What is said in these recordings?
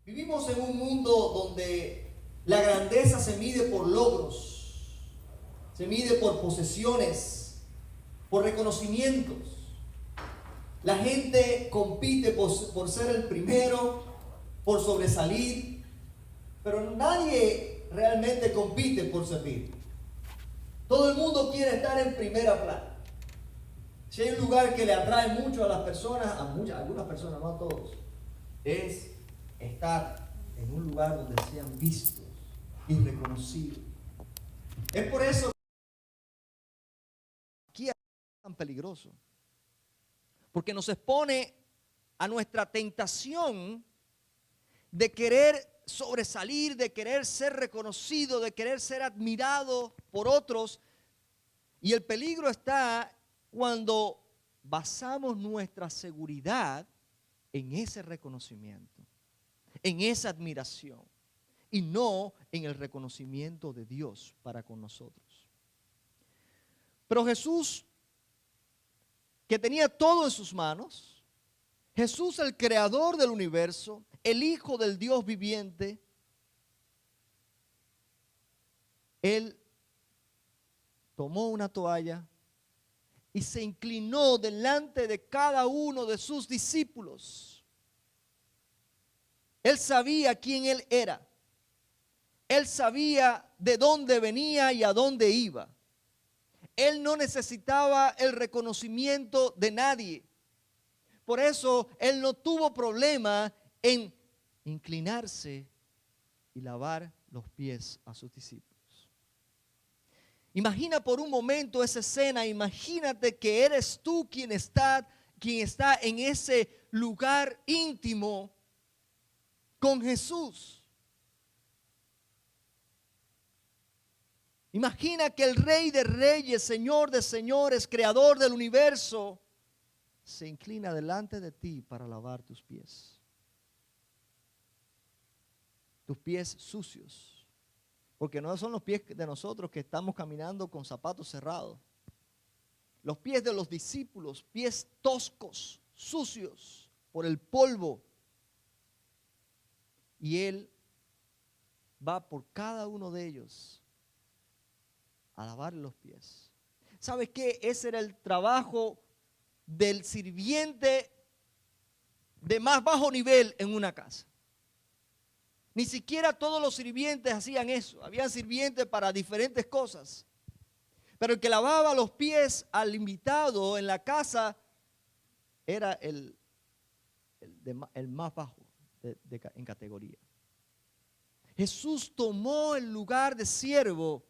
Vivimos en un mundo donde la grandeza se mide por logros, se mide por posesiones, por reconocimientos. La gente compite por ser el primero, por sobresalir, pero nadie realmente compite por servir. Todo el mundo quiere estar en primera plana. Si hay un lugar que le atrae mucho a las personas, a algunas personas, no a todos, es estar en un lugar donde sean vistos y reconocidos. Es por eso que aquí es tan peligroso, porque nos expone a nuestra tentación de querer sobresalir, de querer ser reconocido, de querer ser admirado por otros. Y el peligro está cuando basamos nuestra seguridad en ese reconocimiento, en esa admiración, y no en el reconocimiento de Dios para con nosotros. Pero Jesús, que tenía todo en sus manos, Jesús, el creador del universo, el Hijo del Dios viviente, Él tomó una toalla y se inclinó delante de cada uno de sus discípulos. Él sabía quién Él era. Él sabía de dónde venía y a dónde iba. Él no necesitaba el reconocimiento de nadie. Por eso Él no tuvo problema en inclinarse y lavar los pies a sus discípulos. Imagina por un momento esa escena. Imagínate que eres tú quien está en ese lugar íntimo con Jesús. Imagina que el Rey de Reyes, Señor de Señores, Creador del universo, se inclina delante de ti para lavar tus pies. Tus pies sucios. Porque no son los pies de nosotros que estamos caminando con zapatos cerrados. Los pies de los discípulos, pies toscos, sucios por el polvo. Y Él va por cada uno de ellos a lavar los pies. ¿Sabes qué? Ese era el trabajo del sirviente de más bajo nivel en una casa. Ni siquiera todos los sirvientes hacían eso. Habían sirvientes para diferentes cosas. Pero el que lavaba los pies al invitado en la casa era el más bajo en categoría. Jesús tomó el lugar de siervo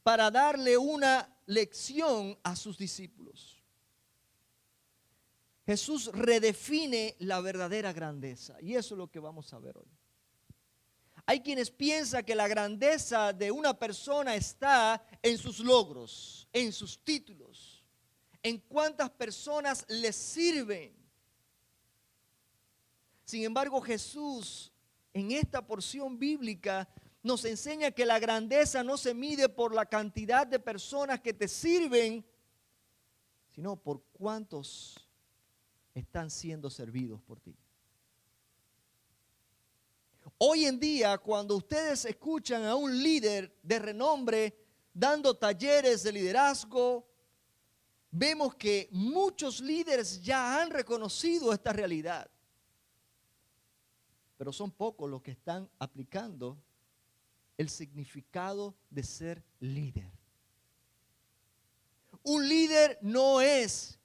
para darle una lección a sus discípulos. Jesús redefine la verdadera grandeza, y eso es lo que vamos a ver hoy. Hay quienes piensan que la grandeza de una persona está en sus logros, en sus títulos, en cuántas personas le sirven. Sin embargo, Jesús en esta porción bíblica nos enseña que la grandeza no se mide por la cantidad de personas que te sirven, sino por cuántos están siendo servidos por ti. Hoy en día, cuando ustedes escuchan a un líder de renombre dando talleres de liderazgo, vemos que muchos líderes ya han reconocido esta realidad. Pero son pocos los que están aplicando el significado de ser líder. Un líder no es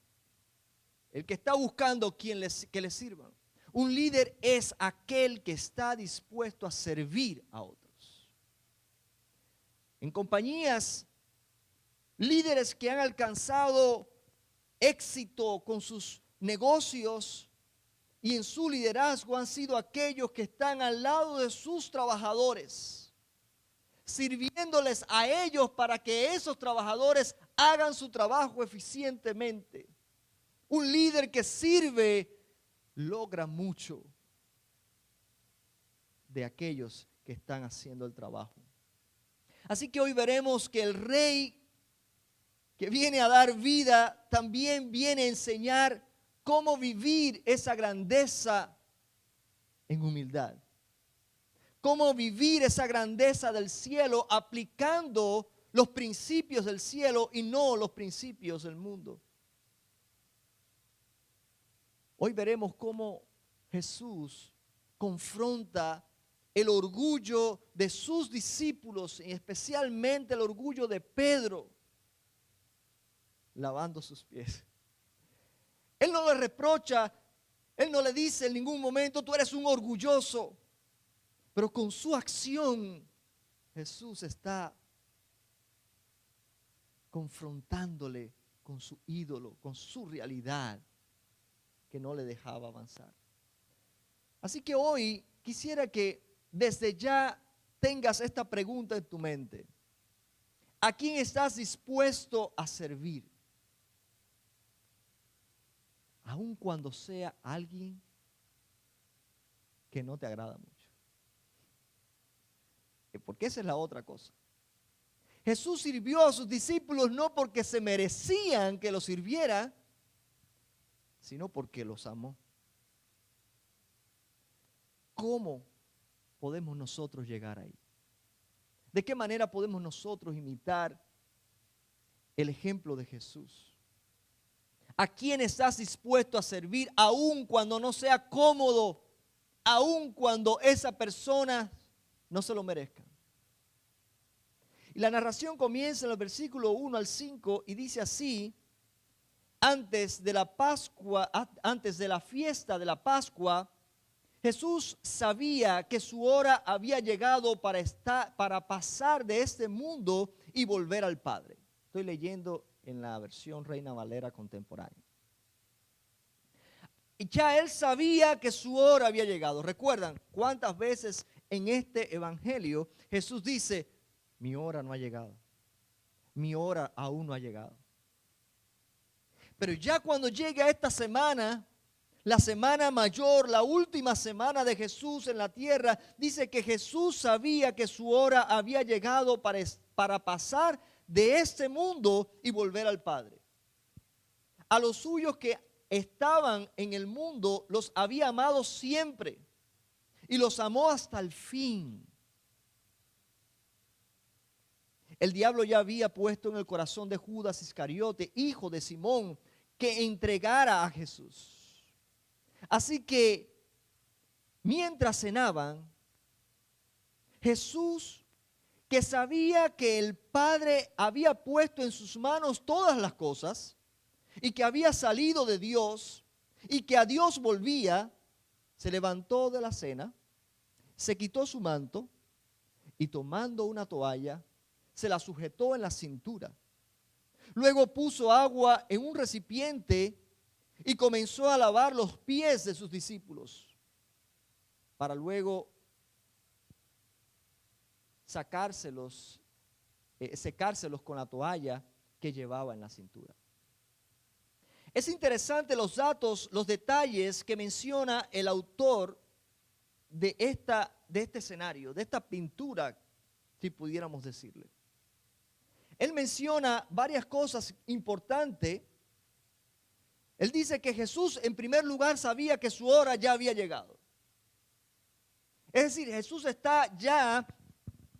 el que está buscando que le sirvan. Un líder es aquel que está dispuesto a servir a otros. En compañías, líderes que han alcanzado éxito con sus negocios y en su liderazgo han sido aquellos que están al lado de sus trabajadores, sirviéndoles a ellos para que esos trabajadores hagan su trabajo eficientemente. Un líder que sirve logra mucho de aquellos que están haciendo el trabajo. Así que hoy veremos que el Rey que viene a dar vida también viene a enseñar cómo vivir esa grandeza en humildad. Cómo vivir esa grandeza del cielo aplicando los principios del cielo y no los principios del mundo. Hoy veremos cómo Jesús confronta el orgullo de sus discípulos, y especialmente el orgullo de Pedro, lavando sus pies. Él no le reprocha, él no le dice en ningún momento, tú eres un orgulloso. Pero con su acción, Jesús está confrontándole con su ídolo, con su realidad que no le dejaba avanzar. Así que hoy quisiera que desde ya tengas esta pregunta en tu mente. ¿A quién estás dispuesto a servir? Aun cuando sea alguien que no te agrada mucho. Porque esa es la otra cosa. Jesús sirvió a sus discípulos no porque se merecían que los sirviera, sino porque los amó. ¿Cómo podemos nosotros llegar ahí? ¿De qué manera podemos nosotros imitar el ejemplo de Jesús? ¿A quién estás dispuesto a servir aun cuando no sea cómodo, aun cuando esa persona no se lo merezca? Y la narración comienza en el versículo 1 al 5 y dice así: antes de la Pascua, antes de la fiesta de la Pascua, Jesús sabía que su hora había llegado para pasar de este mundo y volver al Padre. Estoy leyendo en la versión Reina Valera contemporánea. Y ya él sabía que su hora había llegado. ¿Recuerdan cuántas veces en este evangelio Jesús dice: mi hora no ha llegado, mi hora aún no ha llegado? Pero ya cuando llega esta semana, la semana mayor, la última semana de Jesús en la tierra, dice que Jesús sabía que su hora había llegado para pasar de este mundo y volver al Padre. A los suyos que estaban en el mundo los había amado siempre y los amó hasta el fin. El diablo ya había puesto en el corazón de Judas Iscariote, hijo de Simón, que entregara a Jesús. Así que mientras cenaban, Jesús, que sabía que el Padre había puesto en sus manos todas las cosas y que había salido de Dios y que a Dios volvía, se levantó de la cena, se quitó su manto y tomando una toalla, se la sujetó en la cintura. Luego puso agua en un recipiente y comenzó a lavar los pies de sus discípulos, para luego secárselos con la toalla que llevaba en la cintura. Es interesante los datos, los detalles que menciona el autor de este escenario, de esta pintura, si pudiéramos decirle. Él menciona varias cosas importantes. Él dice que Jesús en primer lugar sabía que su hora ya había llegado. Es decir, Jesús está ya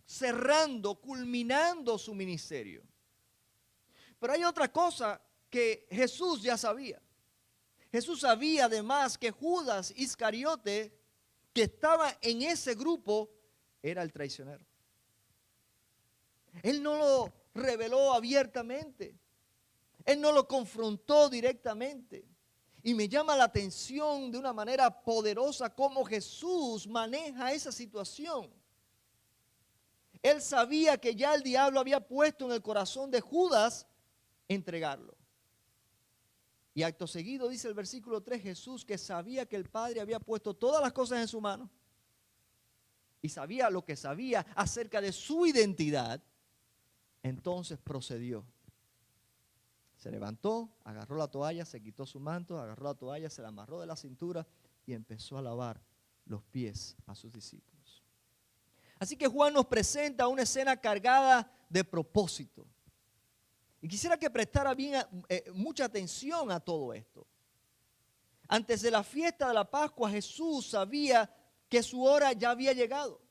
cerrando, culminando su ministerio. Pero hay otra cosa que Jesús ya sabía. Jesús sabía además que Judas Iscariote, que estaba en ese grupo, era el traicionero. Él no lo reveló abiertamente. Él no lo confrontó directamente. Y me llama la atención de una manera poderosa cómo Jesús maneja esa situación. Él sabía que ya el diablo había puesto en el corazón de Judas entregarlo. Y acto seguido dice el versículo 3, Jesús, que sabía que el Padre había puesto todas las cosas en su mano y sabía lo que sabía acerca de su identidad, entonces procedió. Se levantó, agarró la toalla, se quitó su manto, agarró la toalla, se la amarró de la cintura y empezó a lavar los pies a sus discípulos. Así que Juan nos presenta una escena cargada de propósito. Y quisiera que prestara mucha atención a todo esto. Antes de la fiesta de la Pascua, Jesús sabía que su hora ya había llegado.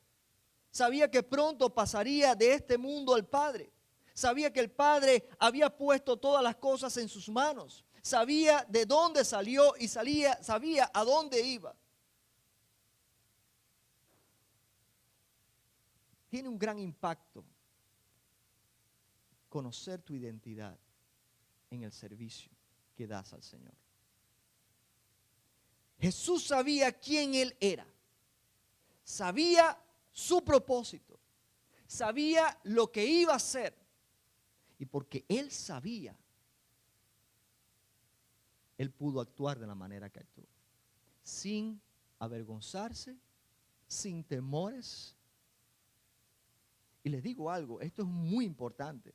Sabía que pronto pasaría de este mundo al Padre. Sabía que el Padre había puesto todas las cosas en sus manos. Sabía de dónde salió y sabía a dónde iba. Tiene un gran impacto conocer tu identidad en el servicio que das al Señor. Jesús sabía quién Él era. Sabía su propósito. Sabía lo que iba a hacer. Y porque Él sabía, Él pudo actuar de la manera que actuó. Sin avergonzarse, sin temores. Y les digo algo, esto es muy importante.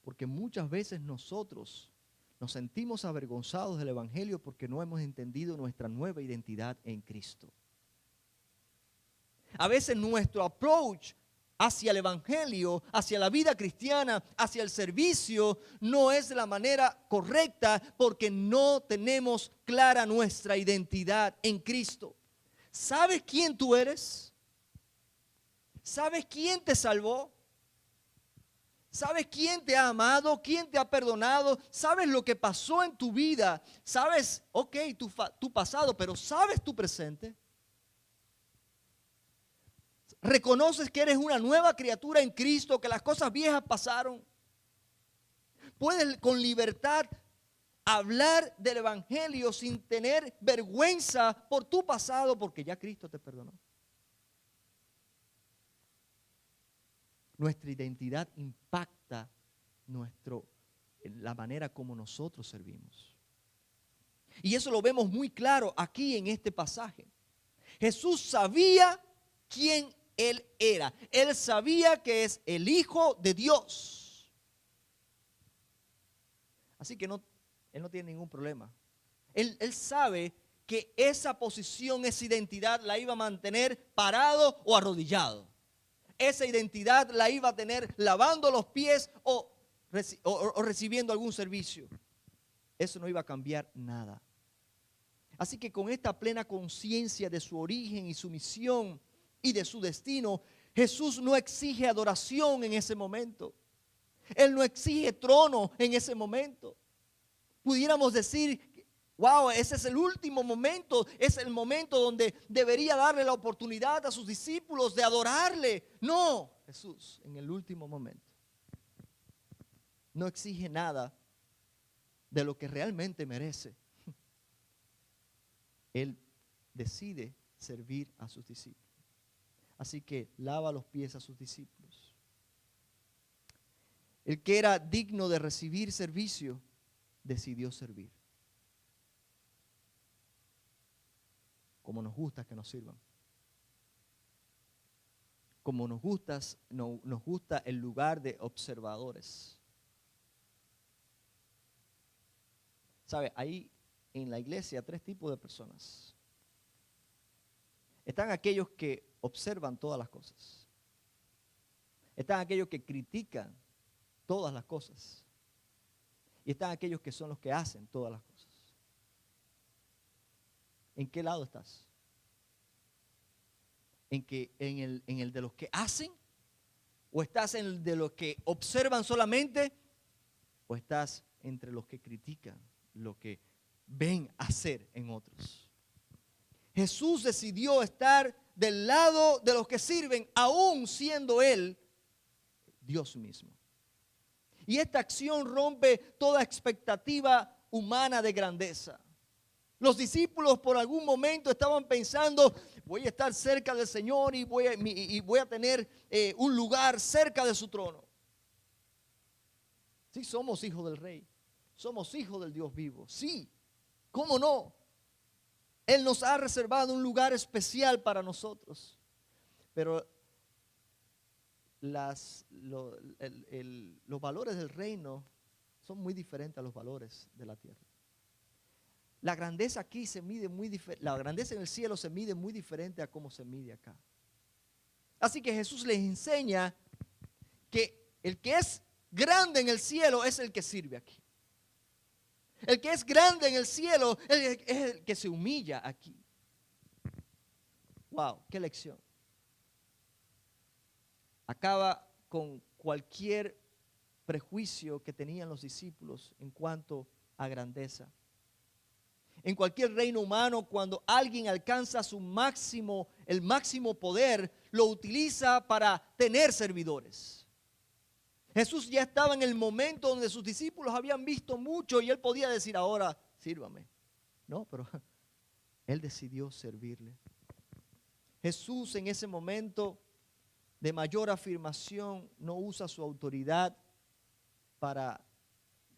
Porque muchas veces nosotros nos sentimos avergonzados del Evangelio porque no hemos entendido nuestra nueva identidad en Cristo. A veces nuestro approach hacia el Evangelio, hacia la vida cristiana, hacia el servicio, no es de la manera correcta porque no tenemos clara nuestra identidad en Cristo. ¿Sabes quién tú eres? ¿Sabes quién te salvó? ¿Sabes quién te ha amado? ¿Quién te ha perdonado? ¿Sabes lo que pasó en tu vida? ¿Sabes, tu pasado, pero sabes tu presente? ¿Reconoces que eres una nueva criatura en Cristo, que las cosas viejas pasaron? Puedes con libertad hablar del Evangelio sin tener vergüenza por tu pasado, porque ya Cristo te perdonó. Nuestra identidad impacta la manera como nosotros servimos. Y eso lo vemos muy claro aquí en este pasaje. Jesús sabía quién Él era. Él sabía que es el Hijo de Dios. Así que Él no tiene ningún problema. Él sabe que esa posición, esa identidad la iba a mantener parado o arrodillado. Esa identidad la iba a tener lavando los pies o recibiendo algún servicio. Eso no iba a cambiar nada. Así que con esta plena conciencia de su origen y su misión y de su destino, Jesús no exige adoración en ese momento. Él no exige trono en ese momento. Pudiéramos decir, wow, ese es el último momento, es el momento donde debería darle la oportunidad a sus discípulos de adorarle. No, Jesús, en el último momento, no exige nada de lo que realmente merece. Él decide servir a sus discípulos. Así que lava los pies a sus discípulos. El que era digno de recibir servicio, decidió servir. Como nos gusta que nos sirvan. Como nos gusta el lugar de observadores. ¿Sabe? Ahí en la iglesia hay 3 tipos de personas. Están aquellos que observan todas las cosas. Están aquellos que critican todas las cosas. Y están aquellos que son los que hacen todas las cosas. ¿En qué lado estás? ¿En el de los que hacen? ¿O estás en el de los que observan solamente? ¿O estás entre los que critican lo que ven hacer en otros? Jesús decidió estar del lado de los que sirven, aún siendo Él Dios mismo. Y esta acción rompe toda expectativa humana de grandeza. Los discípulos por algún momento estaban pensando, voy a estar cerca del Señor y voy a tener un lugar cerca de su trono. Sí, somos hijos del Rey, somos hijos del Dios vivo. Sí, ¿cómo no? Él nos ha reservado un lugar especial para nosotros. Pero los valores del reino son muy diferentes a los valores de la tierra. La grandeza aquí se mide muy diferente. La grandeza en el cielo se mide muy diferente a cómo se mide acá. Así que Jesús les enseña que el que es grande en el cielo es el que sirve aquí. El que es grande en el cielo es el que se humilla aquí. Wow, qué lección. Acaba con cualquier prejuicio que tenían los discípulos en cuanto a grandeza. En cualquier reino humano, cuando alguien alcanza el máximo poder, lo utiliza para tener servidores. Jesús ya estaba en el momento donde sus discípulos habían visto mucho y él podía decir, ahora sírvame. No, pero él decidió servirle. Jesús en ese momento de mayor afirmación no usa su autoridad para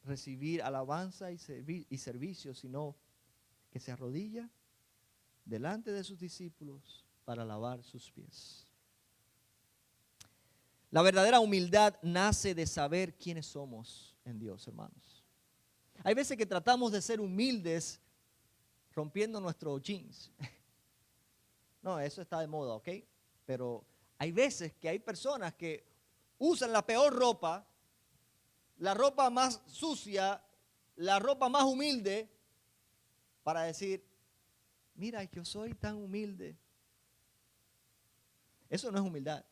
recibir alabanza y servicio, sino que se arrodilla delante de sus discípulos para lavar sus pies. La verdadera humildad nace de saber quiénes somos en Dios, hermanos. Hay veces que tratamos de ser humildes rompiendo nuestros jeans. No, eso está de moda, ¿ok? Pero hay veces que hay personas que usan la peor ropa, la ropa más sucia, la ropa más humilde, para decir, mira, yo soy tan humilde. Eso no es humildad.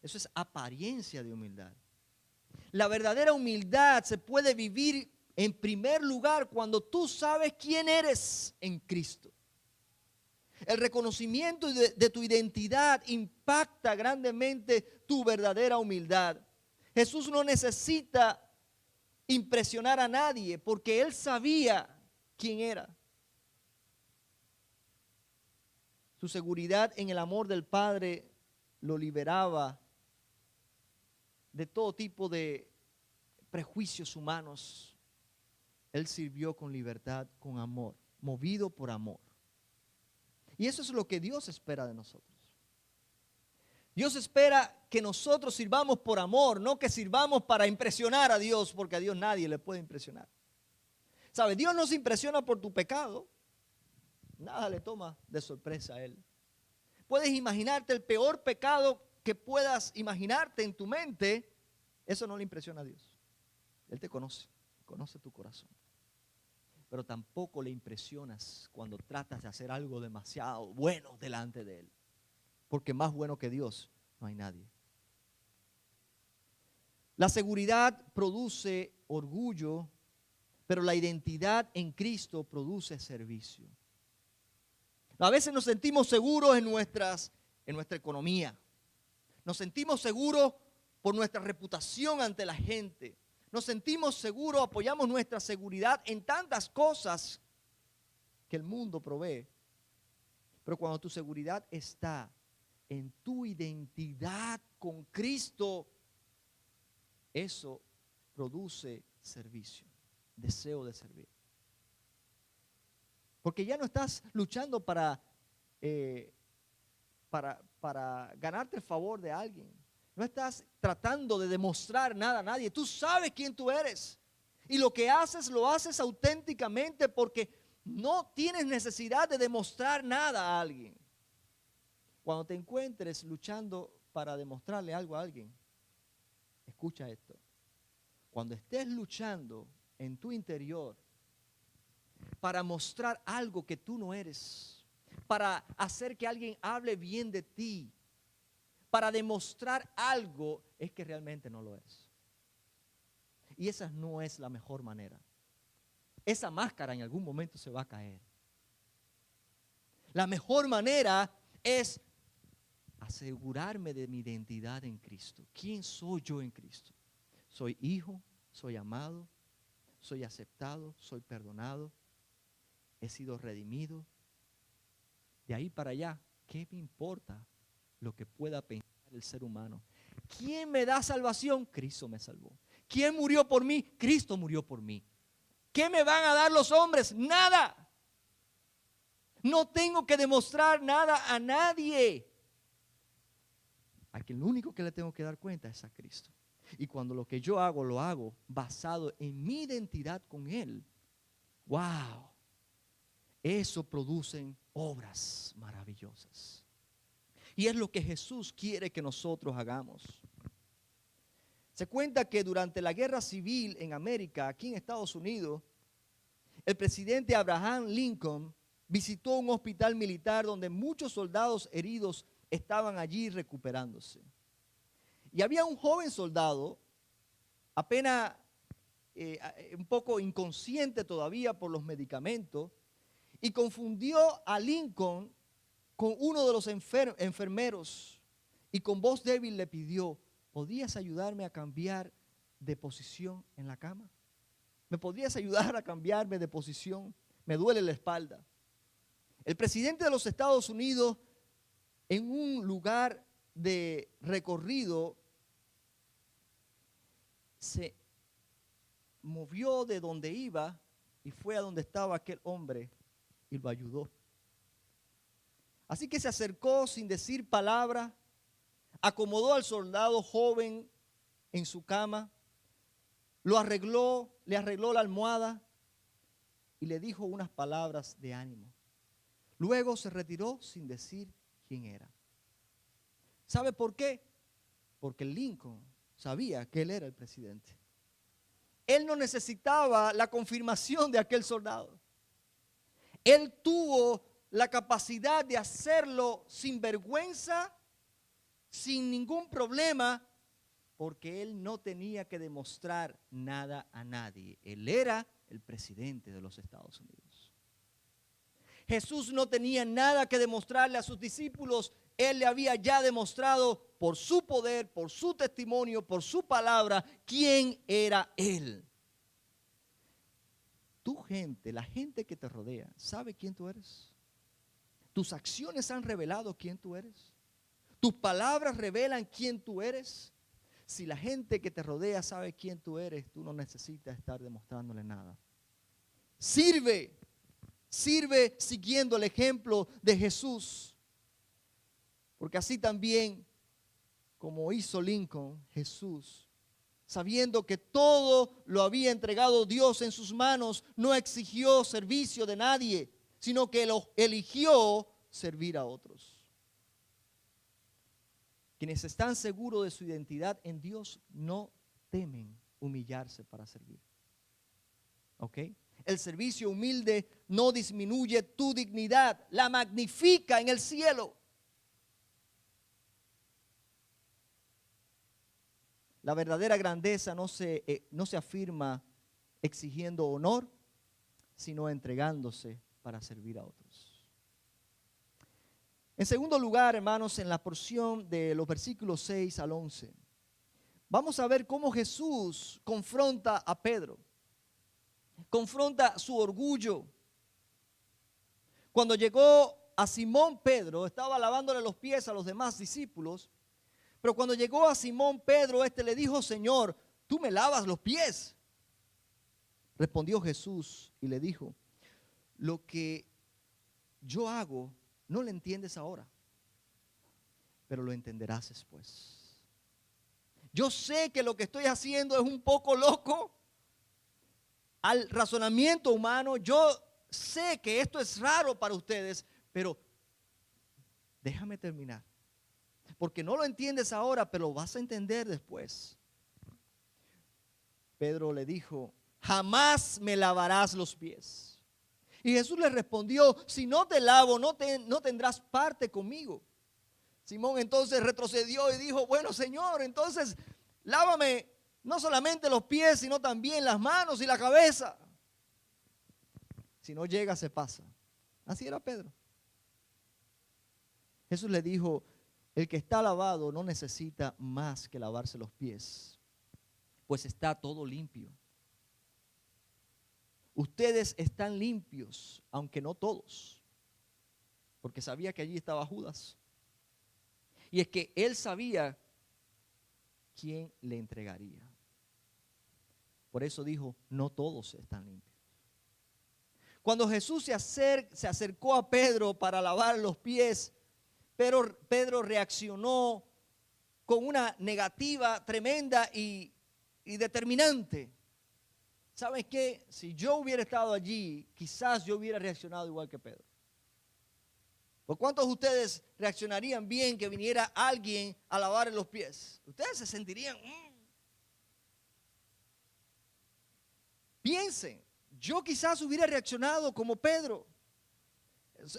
Eso es apariencia de humildad. La verdadera humildad se puede vivir en primer lugar cuando tú sabes quién eres en Cristo. El reconocimiento de tu identidad impacta grandemente tu verdadera humildad. Jesús no necesita impresionar a nadie porque él sabía quién era. Su seguridad en el amor del Padre lo liberaba de todo tipo de prejuicios humanos. Él sirvió con libertad, con amor, movido por amor. Y eso es lo que Dios espera de nosotros. Dios espera que nosotros sirvamos por amor, no que sirvamos para impresionar a Dios, porque a Dios nadie le puede impresionar. ¿Sabes? Dios no se impresiona por tu pecado. Nada le toma de sorpresa a Él. Puedes imaginarte el peor pecado que puedas imaginarte en tu mente. Eso no le impresiona a Dios. Él te conoce, conoce tu corazón. Pero tampoco le impresionas cuando tratas de hacer algo demasiado bueno delante de Él. Porque más bueno que Dios no hay nadie. La seguridad produce orgullo, pero la identidad en Cristo produce servicio. A veces nos sentimos seguros en nuestra economía. Nos sentimos seguros por nuestra reputación ante la gente. Nos sentimos seguros, apoyamos nuestra seguridad en tantas cosas que el mundo provee. Pero cuando tu seguridad está en tu identidad con Cristo, eso produce servicio, deseo de servir. Porque ya no estás luchando para ganarte el favor de alguien. No estás tratando de demostrar nada a nadie. Tú sabes quién tú eres. Y lo que haces, lo haces auténticamente porque no tienes necesidad de demostrar nada a alguien. Cuando te encuentres luchando para demostrarle algo a alguien, escucha esto. Cuando estés luchando en tu interior para mostrar algo que tú no eres, para hacer que alguien hable bien de ti, para demostrar algo, es que realmente no lo es. Y esa no es la mejor manera. Esa máscara en algún momento se va a caer. La mejor manera es asegurarme de mi identidad en Cristo. ¿Quién soy yo en Cristo? Soy hijo, soy amado, soy aceptado, soy perdonado, he sido redimido. De ahí para allá, ¿qué me importa lo que pueda pensar el ser humano? ¿Quién me da salvación? Cristo me salvó. ¿Quién murió por mí? Cristo murió por mí. ¿Qué me van a dar los hombres? Nada. No tengo que demostrar nada a nadie. A quien lo único que le tengo que dar cuenta es a Cristo. Y cuando lo que yo hago, lo hago basado en mi identidad con Él. ¡Wow! Eso producen obras maravillosas. Y es lo que Jesús quiere que nosotros hagamos. Se cuenta que durante la guerra civil en América, aquí en Estados Unidos, el presidente Abraham Lincoln visitó un hospital militar donde muchos soldados heridos estaban allí recuperándose. Y había un joven soldado, apenas un poco inconsciente todavía por los medicamentos, y confundió a Lincoln con uno de los enfermeros y con voz débil le pidió: ¿podrías ayudarme a cambiar de posición en la cama? ¿Me podrías ayudar a cambiarme de posición? Me duele la espalda. El presidente de los Estados Unidos, en un lugar de recorrido, se movió de donde iba y fue a donde estaba aquel hombre y lo ayudó. Así que se acercó sin decir palabra, acomodó al soldado joven en su cama, lo arregló, le arregló la almohada y le dijo unas palabras de ánimo. Luego se retiró sin decir quién era. ¿Sabe por qué? Porque Lincoln sabía que él era el presidente. Él no necesitaba la confirmación de aquel soldado. Él tuvo la capacidad de hacerlo sin vergüenza, sin ningún problema, porque él no tenía que demostrar nada a nadie. Él era el presidente de los Estados Unidos. Jesús no tenía nada que demostrarle a sus discípulos. Él le había ya demostrado por su poder, por su testimonio, por su palabra, quién era Él. Tu gente, la gente que te rodea, ¿sabe quién tú eres? Tus acciones han revelado quién tú eres. Tus palabras revelan quién tú eres. Si la gente que te rodea sabe quién tú eres, tú no necesitas estar demostrándole nada. Sirve siguiendo el ejemplo de Jesús. Porque así también, como hizo Lincoln, Jesús, sabiendo que todo lo había entregado Dios en sus manos, no exigió servicio de nadie, sino que lo eligió servir a otros. Quienes están seguros de su identidad en Dios no temen humillarse para servir. ¿Ok? El servicio humilde no disminuye tu dignidad, la magnifica en el cielo. La verdadera grandeza no se afirma exigiendo honor, sino entregándose para servir a otros. En segundo lugar, hermanos, en la porción de los versículos 6 al 11, vamos a ver cómo Jesús confronta a Pedro, confronta su orgullo. Cuando llegó a Simón Pedro, estaba lavándole los pies a los demás discípulos, pero cuando llegó a Simón Pedro, le dijo: Señor, ¿tú me lavas los pies? Respondió Jesús y le dijo: lo que yo hago no lo entiendes ahora, pero lo entenderás después. Yo sé que lo que estoy haciendo es un poco loco al razonamiento humano. Yo sé que esto es raro para ustedes, pero déjame terminar. Porque no lo entiendes ahora, pero lo vas a entender después. Pedro le dijo: jamás me lavarás los pies. Y Jesús le respondió: si no te lavo, no tendrás parte conmigo. Simón entonces retrocedió y dijo: bueno, Señor, entonces lávame no solamente los pies, sino también las manos y la cabeza. Si no llega, se pasa. Así era Pedro. Jesús le dijo: el que está lavado no necesita más que lavarse los pies, pues está todo limpio. Ustedes están limpios, aunque no todos, porque sabía que allí estaba Judas. Y es que él sabía quién le entregaría. Por eso dijo: no todos están limpios. Cuando Jesús se acercó a Pedro para lavar los pies, pero Pedro reaccionó con una negativa tremenda y determinante. ¿Sabes qué? Si yo hubiera estado allí, quizás yo hubiera reaccionado igual que Pedro. ¿Por cuántos de ustedes reaccionarían bien que viniera alguien a lavar los pies? Ustedes se sentirían... Piensen, yo quizás hubiera reaccionado como Pedro.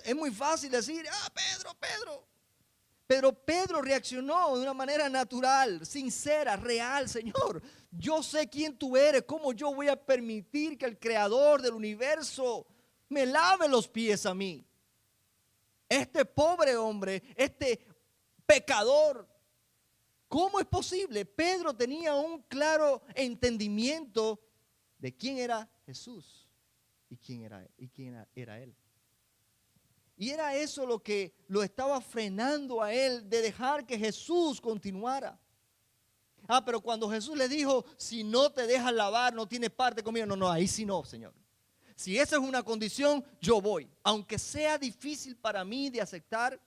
Es muy fácil decir, Pedro. Pero Pedro reaccionó de una manera natural, sincera, real. Señor, yo sé quién tú eres, cómo yo voy a permitir que el creador del universo me lave los pies a mí. Este pobre hombre, este pecador, ¿cómo es posible? Pedro tenía un claro entendimiento de quién era Jesús y quién era él. Y era eso lo que lo estaba frenando a él de dejar que Jesús continuara. Pero cuando Jesús le dijo, si no te dejas lavar, no tienes parte conmigo. No, ahí sí no, Señor. Si esa es una condición, yo voy. Aunque sea difícil para mí de aceptar,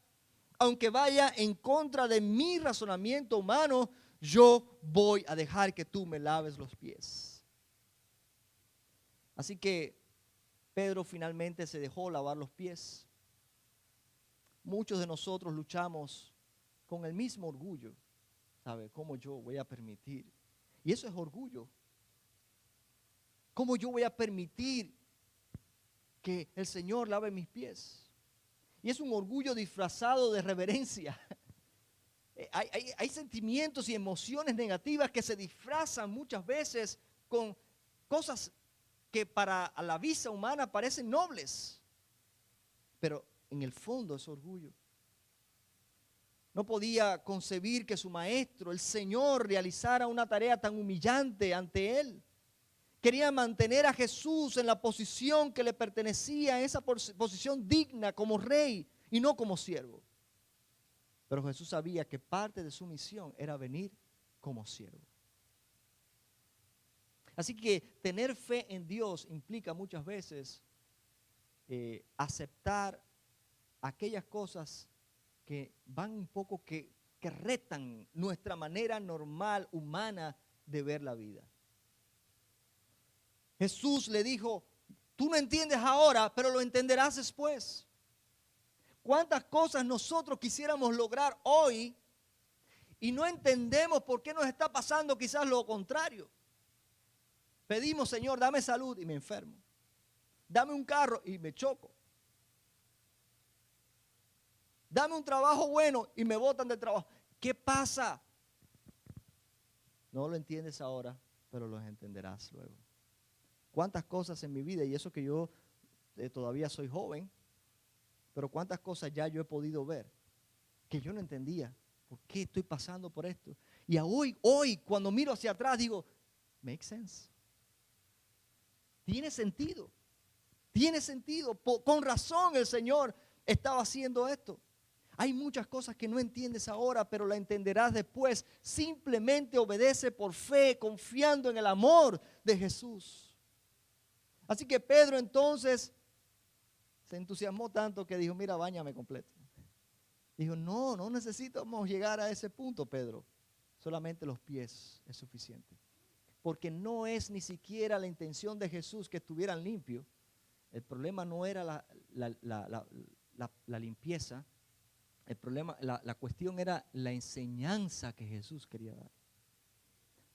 aunque vaya en contra de mi razonamiento humano, yo voy a dejar que tú me laves los pies. Así que Pedro finalmente se dejó lavar los pies. Muchos de nosotros luchamos con el mismo orgullo. ¿Sabe? ¿Cómo yo voy a permitir? Y eso es orgullo. ¿Cómo yo voy a permitir que el Señor lave mis pies? Y es un orgullo disfrazado de reverencia. Hay sentimientos y emociones negativas que se disfrazan muchas veces con cosas que para la vista humana parecen nobles. Pero en el fondo es orgullo. No podía concebir que su maestro, el Señor, realizara una tarea tan humillante ante él. Quería mantener a Jesús en la posición que le pertenecía, en esa posición digna como rey y no como siervo. Pero Jesús sabía que parte de su misión era venir como siervo. Así que tener fe en Dios implica muchas veces aceptar aquellas cosas que van un poco que retan nuestra manera normal, humana de ver la vida. Jesús le dijo, tú no entiendes ahora, pero lo entenderás después. ¿Cuántas cosas nosotros quisiéramos lograr hoy y no entendemos por qué nos está pasando quizás lo contrario? Pedimos, Señor, dame salud y me enfermo. Dame un carro y me choco. Dame un trabajo bueno y me botan del trabajo. ¿Qué pasa? No lo entiendes ahora, pero lo entenderás luego. ¿Cuántas cosas en mi vida, y eso que yo todavía soy joven, pero cuántas cosas ya yo he podido ver que yo no entendía? ¿Por qué estoy pasando por esto? Y hoy cuando miro hacia atrás digo, make sense. Tiene sentido. Tiene sentido. Con razón el Señor estaba haciendo esto. Hay muchas cosas que no entiendes ahora, pero la entenderás después. Simplemente obedece por fe, confiando en el amor de Jesús. Así que Pedro entonces se entusiasmó tanto que dijo, mira, báñame completo. Dijo, no necesitamos llegar a ese punto, Pedro. Solamente los pies es suficiente. Porque no es ni siquiera la intención de Jesús que estuvieran limpios. El problema no era la limpieza. El problema, la cuestión era la enseñanza que Jesús quería dar.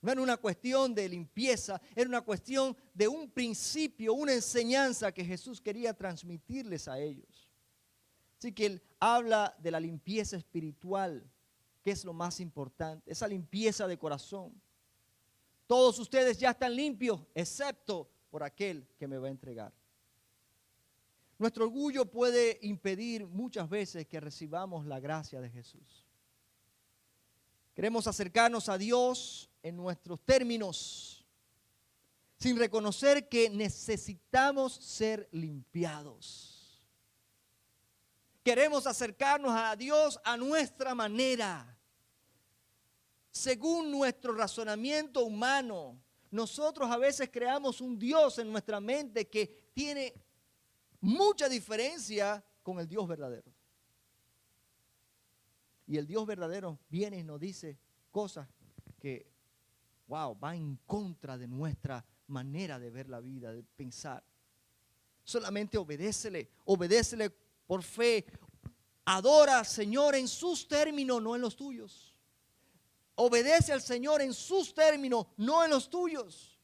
No era una cuestión de limpieza, era una cuestión de un principio, una enseñanza que Jesús quería transmitirles a ellos. Así que él habla de la limpieza espiritual, que es lo más importante, esa limpieza de corazón. Todos ustedes ya están limpios, excepto por aquel que me va a entregar. Nuestro orgullo puede impedir muchas veces que recibamos la gracia de Jesús. Queremos acercarnos a Dios en nuestros términos, sin reconocer que necesitamos ser limpiados. Queremos acercarnos a Dios a nuestra manera, según nuestro razonamiento humano. Nosotros a veces creamos un Dios en nuestra mente que tiene mucha diferencia con el Dios verdadero. Y el Dios verdadero viene y nos dice cosas que, va en contra de nuestra manera de ver la vida, de pensar. Solamente obedécele por fe. Adora al Señor en sus términos, no en los tuyos. Obedece al Señor en sus términos, no en los tuyos.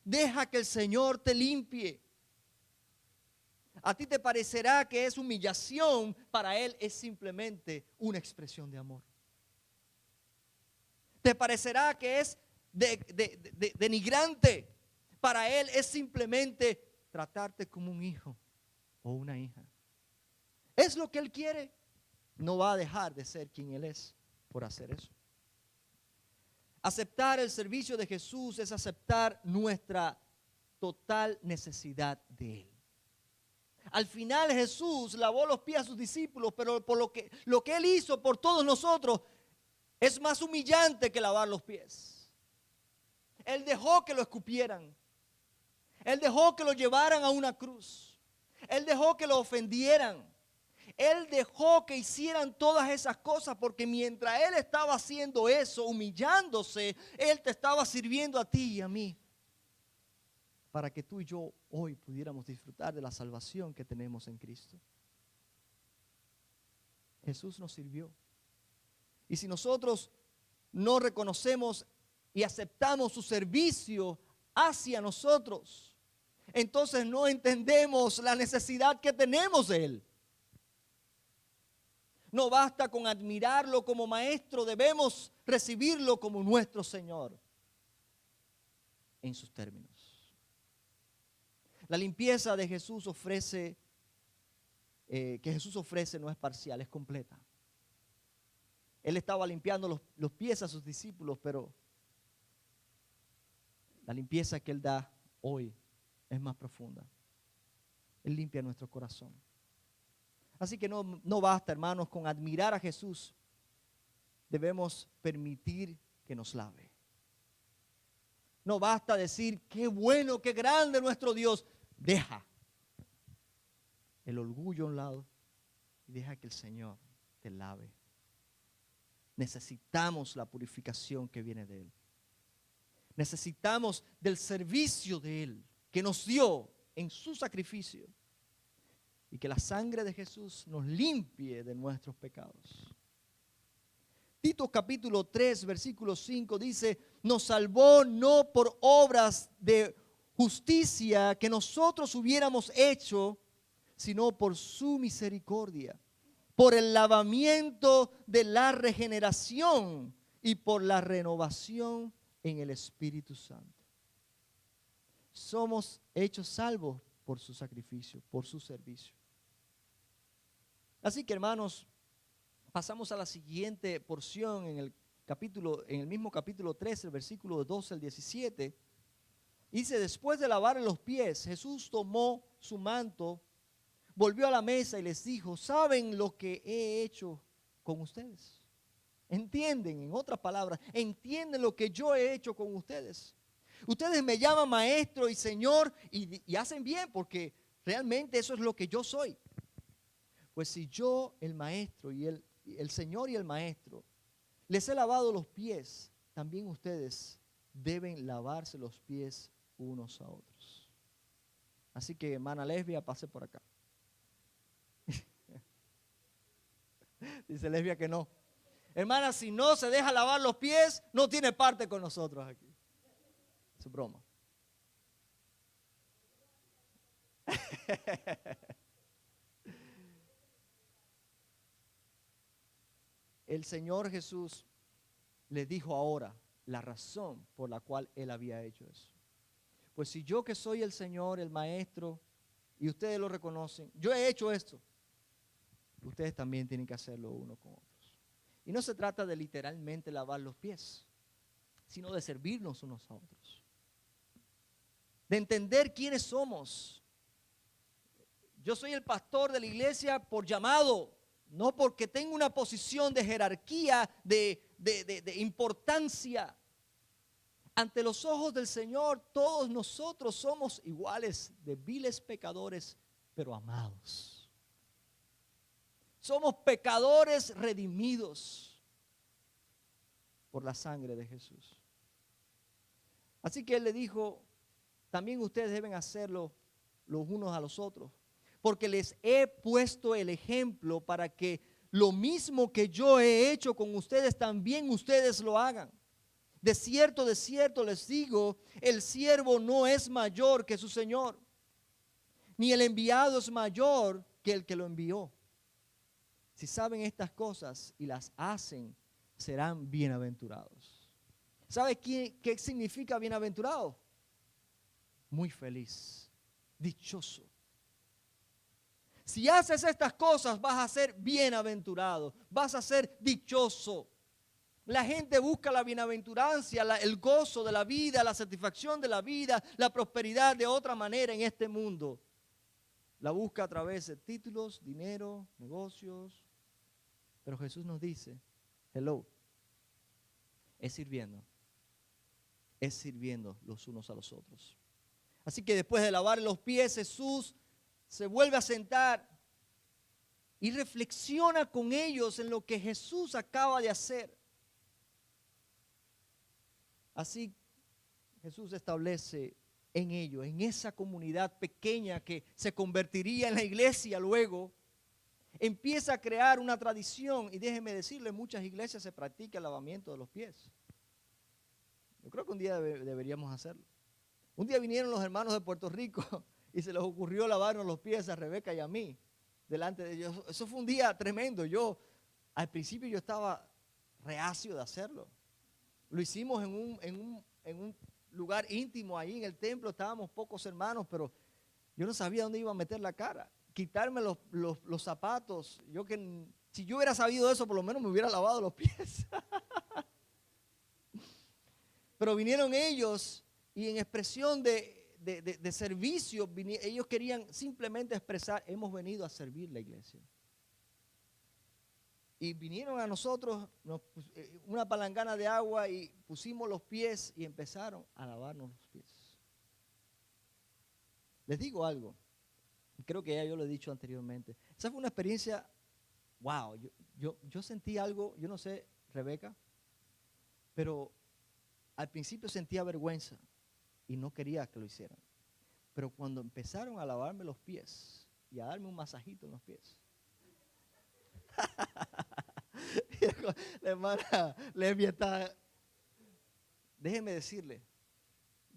Deja que el Señor te limpie. A ti te parecerá que es humillación, para Él es simplemente una expresión de amor. Te parecerá que es denigrante, para Él es simplemente tratarte como un hijo o una hija. Es lo que Él quiere. No va a dejar de ser quien Él es por hacer eso. Aceptar el servicio de Jesús es aceptar nuestra total necesidad de Él. Al final Jesús lavó los pies a sus discípulos, pero por lo que Él hizo por todos nosotros es más humillante que lavar los pies. Él dejó que lo escupieran. Él dejó que lo llevaran a una cruz. Él dejó que lo ofendieran. Él dejó que hicieran todas esas cosas porque mientras Él estaba haciendo eso, humillándose, Él te estaba sirviendo a ti y a mí para que tú y yo hoy pudiéramos disfrutar de la salvación que tenemos en Cristo. Jesús nos sirvió. Y si nosotros no reconocemos y aceptamos su servicio hacia nosotros, entonces no entendemos la necesidad que tenemos de Él. No basta con admirarlo como maestro, debemos recibirlo como nuestro Señor en sus términos. La limpieza de Jesús que Jesús ofrece no es parcial, es completa. Él estaba limpiando los pies a sus discípulos, pero la limpieza que Él da hoy es más profunda. Él limpia nuestro corazón. Así que no basta, hermanos, con admirar a Jesús. Debemos permitir que nos lave. No basta decir, qué bueno, qué grande nuestro Dios. Deja el orgullo a un lado y deja que el Señor te lave. Necesitamos la purificación que viene de Él. Necesitamos del servicio de Él que nos dio en su sacrificio. Y que la sangre de Jesús nos limpie de nuestros pecados. Tito capítulo 3, versículo 5 dice, nos salvó no por obras de justicia que nosotros hubiéramos hecho, sino por su misericordia, por el lavamiento de la regeneración y por la renovación en el Espíritu Santo. Somos hechos salvos por su sacrificio, por su servicio. Así que, hermanos, pasamos a la siguiente porción en el mismo capítulo 13, el versículo 12 al 17. Dice, después de lavar los pies, Jesús tomó su manto, volvió a la mesa y les dijo, ¿saben lo que he hecho con ustedes? ¿Entienden? En otras palabras, ¿entienden lo que yo he hecho con ustedes? Ustedes me llaman maestro y señor y hacen bien porque realmente eso es lo que yo soy. Pues si yo, el maestro y el señor y el maestro, les he lavado los pies, también ustedes deben lavarse los pies unos a otros. Así que, hermana Lesbia, pase por acá. Dice Lesbia que no. Hermana, si no se deja lavar los pies, no tiene parte con nosotros aquí. Es broma. El Señor Jesús le dijo ahora la razón por la cual Él había hecho eso. Pues si yo que soy el Señor, el Maestro, y ustedes lo reconocen, yo he hecho esto, ustedes también tienen que hacerlo uno con otros. Y no se trata de literalmente lavar los pies, sino de servirnos unos a otros. De entender quiénes somos. Yo soy el pastor de la iglesia por llamado, no porque tengo una posición de jerarquía, de importancia. Ante los ojos del Señor, todos nosotros somos iguales, débiles pecadores, pero amados. Somos pecadores redimidos por la sangre de Jesús. Así que Él le dijo, también ustedes deben hacerlo los unos a los otros, porque les he puesto el ejemplo para que lo mismo que yo he hecho con ustedes, también ustedes lo hagan. De cierto les digo, el siervo no es mayor que su Señor, ni el enviado es mayor que el que lo envió. Si saben estas cosas y las hacen, serán bienaventurados. ¿Sabes qué significa bienaventurado? Muy feliz, dichoso. Si haces estas cosas, vas a ser bienaventurado, vas a ser dichoso. La gente busca la bienaventurancia, el gozo de la vida, la satisfacción de la vida, la prosperidad de otra manera en este mundo. La busca a través de títulos, dinero, negocios. Pero Jesús nos dice, hello, es sirviendo los unos a los otros. Así que después de lavar los pies, Jesús se vuelve a sentar y reflexiona con ellos en lo que Jesús acaba de hacer. Así Jesús establece en ellos, en esa comunidad pequeña que se convertiría en la iglesia luego, empieza a crear una tradición. Y déjenme decirle, en muchas iglesias se practica el lavamiento de los pies. Yo creo que un día deberíamos hacerlo. Un día vinieron los hermanos de Puerto Rico y se les ocurrió lavarnos los pies a Rebeca y a mí delante de ellos. Eso fue un día tremendo. Al principio yo estaba reacio de hacerlo. Lo hicimos en un lugar íntimo ahí en el templo. Estábamos pocos hermanos, pero yo no sabía dónde iba a meter la cara. Quitarme los zapatos. Si yo hubiera sabido eso, por lo menos me hubiera lavado los pies. Pero vinieron ellos y en expresión de servicio, ellos querían simplemente expresar, hemos venido a servir la iglesia. Y vinieron a nosotros una palangana de agua y pusimos los pies y empezaron a lavarnos los pies. Les digo algo, creo que ya yo lo he dicho anteriormente. Esa fue una experiencia, wow, yo sentí algo, yo no sé, Rebeca, pero al principio sentía vergüenza y no quería que lo hicieran. Pero cuando empezaron a lavarme los pies y a darme un masajito en los pies, la hermana Lesbia está, déjeme decirle,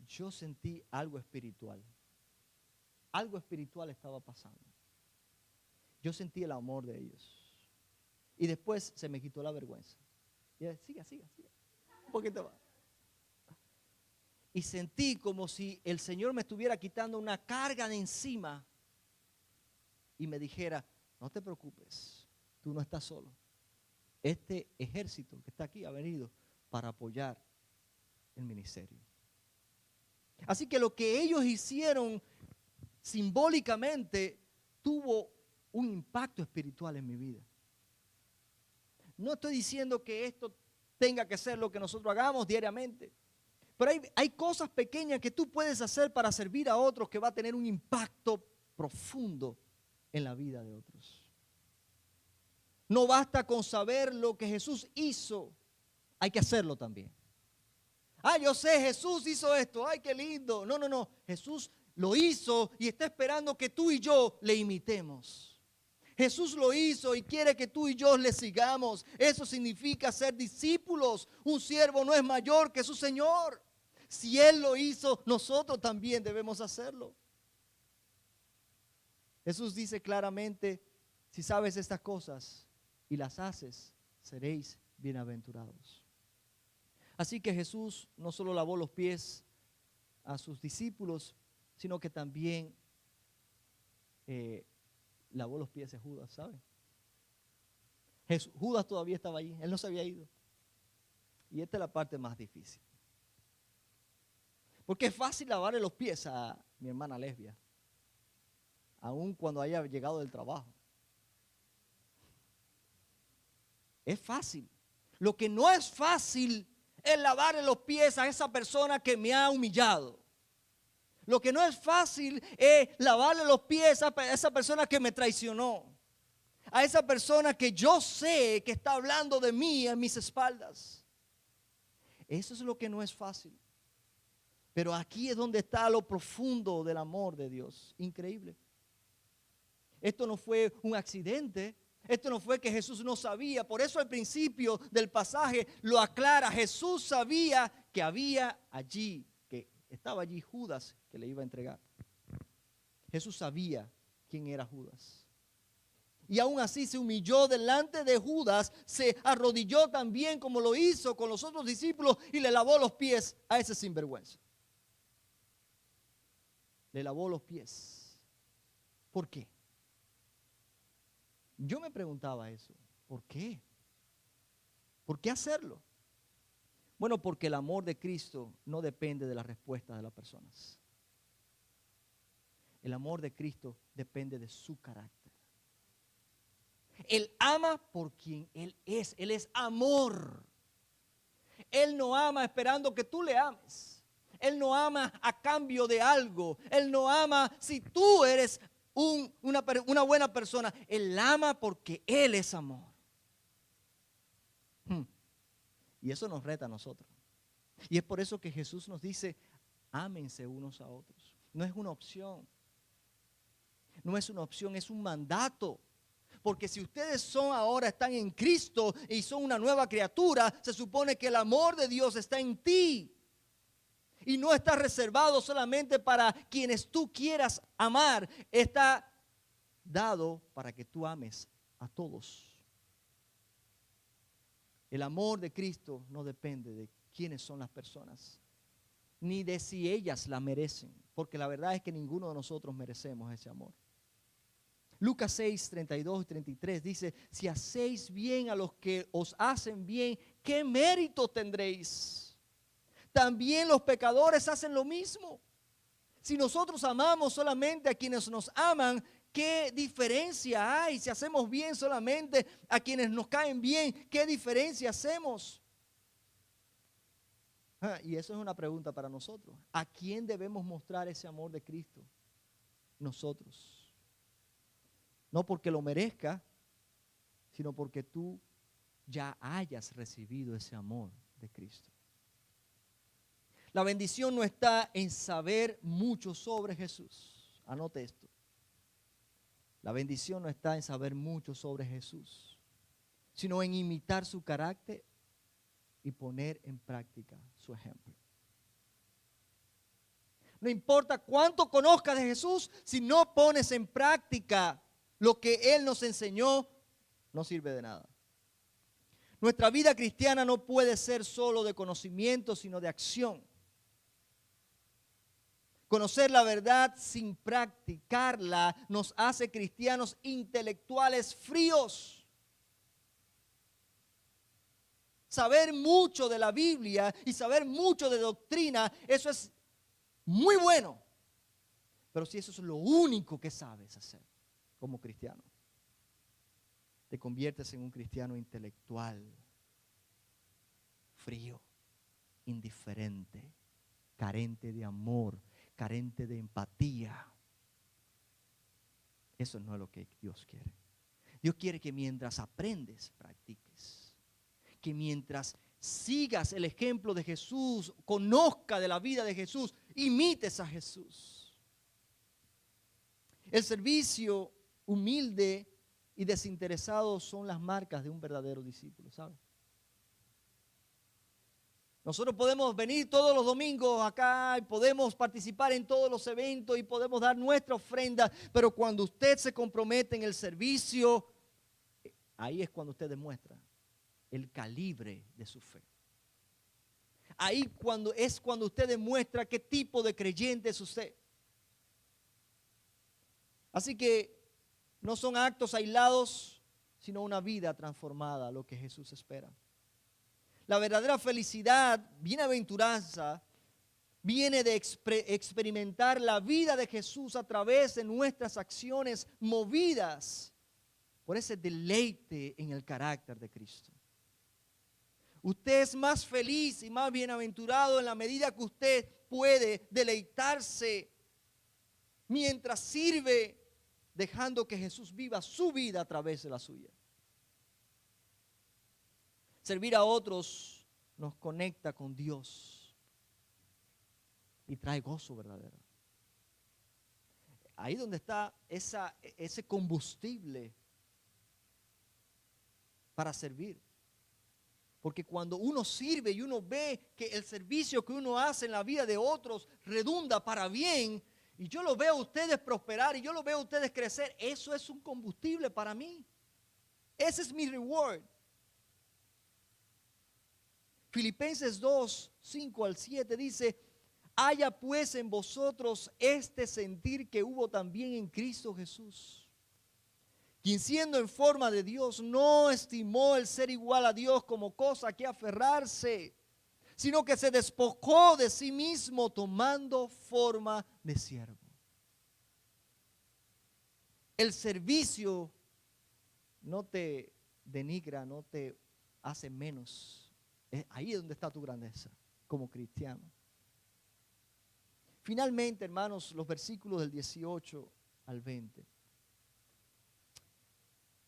yo sentí algo espiritual. Algo espiritual estaba pasando. Yo sentí el amor de ellos. Y después se me quitó la vergüenza. Y yo, siga. Un poquito más. Y sentí como si el Señor me estuviera quitando una carga de encima y me dijera, no te preocupes, tú no estás solo. Este ejército que está aquí ha venido para apoyar el ministerio. Así que lo que ellos hicieron simbólicamente tuvo un impacto espiritual en mi vida. No estoy diciendo que esto tenga que ser lo que nosotros hagamos diariamente. Pero hay cosas pequeñas que tú puedes hacer para servir a otros que va a tener un impacto profundo en la vida de otros. No basta con saber lo que Jesús hizo, hay que hacerlo también. Yo sé, Jesús hizo esto, ay, qué lindo. No, Jesús lo hizo y está esperando que tú y yo le imitemos. Jesús lo hizo y quiere que tú y yo le sigamos. Eso significa ser discípulos. Un siervo no es mayor que su Señor. Si Él lo hizo, nosotros también debemos hacerlo. Jesús dice claramente, si sabes estas cosas y las haces, seréis bienaventurados. Así que Jesús no solo lavó los pies a sus discípulos, sino que también lavó los pies de Judas, ¿saben? Judas todavía estaba allí, él no se había ido. Y esta es la parte más difícil. Porque es fácil lavarle los pies a mi hermana Lesbia, aun cuando haya llegado del trabajo. Es fácil. Lo que no es fácil es lavarle los pies a esa persona que me ha humillado. Lo que no es fácil es lavarle los pies a esa persona que me traicionó. A esa persona que yo sé que está hablando de mí en mis espaldas. Eso es lo que no es fácil. Pero aquí es donde está lo profundo del amor de Dios. Increíble. Esto no fue un accidente. Esto no fue que Jesús no sabía. Por eso al principio del pasaje lo aclara. Jesús sabía que estaba allí Judas que le iba a entregar. Jesús sabía quién era Judas. Y aún así se humilló delante de Judas, se arrodilló también como lo hizo con los otros discípulos y le lavó los pies a ese sinvergüenza. Le lavó los pies. ¿Por qué? Yo me preguntaba eso. ¿Por qué? ¿Por qué hacerlo? Bueno, porque el amor de Cristo no depende de las respuestas de las personas. El amor de Cristo depende de su carácter. Él ama por quien Él es. Él es amor. Él no ama esperando que tú le ames. Él no ama a cambio de algo. Él no ama si tú eres una buena persona. Él ama porque Él es amor. Y eso nos reta a nosotros. Y es por eso que Jesús nos dice, ámense unos a otros. No es una opción. No es una opción, es un mandato. Porque si ustedes están en Cristo y son una nueva criatura, se supone que el amor de Dios está en ti. Y no está reservado solamente para quienes tú quieras amar. Está dado para que tú ames a todos. El amor de Cristo no depende de quiénes son las personas, ni de si ellas la merecen. Porque la verdad es que ninguno de nosotros merecemos ese amor. Lucas 6, 32 y 33 dice, si hacéis bien a los que os hacen bien, ¿qué mérito tendréis? También los pecadores hacen lo mismo. Si nosotros amamos solamente a quienes nos aman, ¿qué diferencia hay? Si hacemos bien solamente a quienes nos caen bien, ¿qué diferencia hacemos? Y eso es una pregunta para nosotros. ¿A quién debemos mostrar ese amor de Cristo? Nosotros. No porque lo merezca, sino porque tú ya hayas recibido ese amor de Cristo. La bendición no está en saber mucho sobre Jesús. Anote esto. La bendición no está en saber mucho sobre Jesús, sino en imitar su carácter y poner en práctica su ejemplo. No importa cuánto conozcas de Jesús, si no pones en práctica lo que Él nos enseñó, no sirve de nada. Nuestra vida cristiana no puede ser solo de conocimiento, sino de acción. Conocer la verdad sin practicarla nos hace cristianos intelectuales fríos. Saber mucho de la Biblia y saber mucho de doctrina, eso es muy bueno. Pero si eso es lo único que sabes hacer como cristiano, te conviertes en un cristiano intelectual, frío, indiferente, carente de amor, carente de empatía. Eso no es lo que Dios quiere. Dios quiere que mientras aprendes, practiques. Que mientras sigas el ejemplo de Jesús, conozca de la vida de Jesús, imites a Jesús. El servicio humilde y desinteresado son las marcas de un verdadero discípulo, ¿sabes? Nosotros podemos venir todos los domingos acá y podemos participar en todos los eventos y podemos dar nuestra ofrenda, pero cuando usted se compromete en el servicio, ahí es cuando usted demuestra el calibre de su fe. Ahí es cuando usted demuestra qué tipo de creyente es usted. Así que no son actos aislados, sino una vida transformada, lo que Jesús espera. La verdadera felicidad, bienaventuranza, viene de experimentar la vida de Jesús a través de nuestras acciones movidas por ese deleite en el carácter de Cristo. Usted es más feliz y más bienaventurado en la medida que usted puede deleitarse mientras sirve, dejando que Jesús viva su vida a través de la suya. Servir a otros nos conecta con Dios y trae gozo verdadero. Ahí donde está ese combustible para servir. Porque cuando uno sirve y uno ve que el servicio que uno hace en la vida de otros redunda para bien, y yo lo veo a ustedes prosperar y yo lo veo a ustedes crecer, eso es un combustible para mí. Ese es mi reward. Filipenses 2, 5 al 7 dice: haya pues en vosotros este sentir que hubo también en Cristo Jesús, quien siendo en forma de Dios no estimó el ser igual a Dios como cosa que aferrarse, sino que se despojó de sí mismo tomando forma de siervo. El servicio no te denigra, no te hace menos. Ahí es donde está tu grandeza como cristiano. Finalmente, hermanos, los versículos del 18 al 20.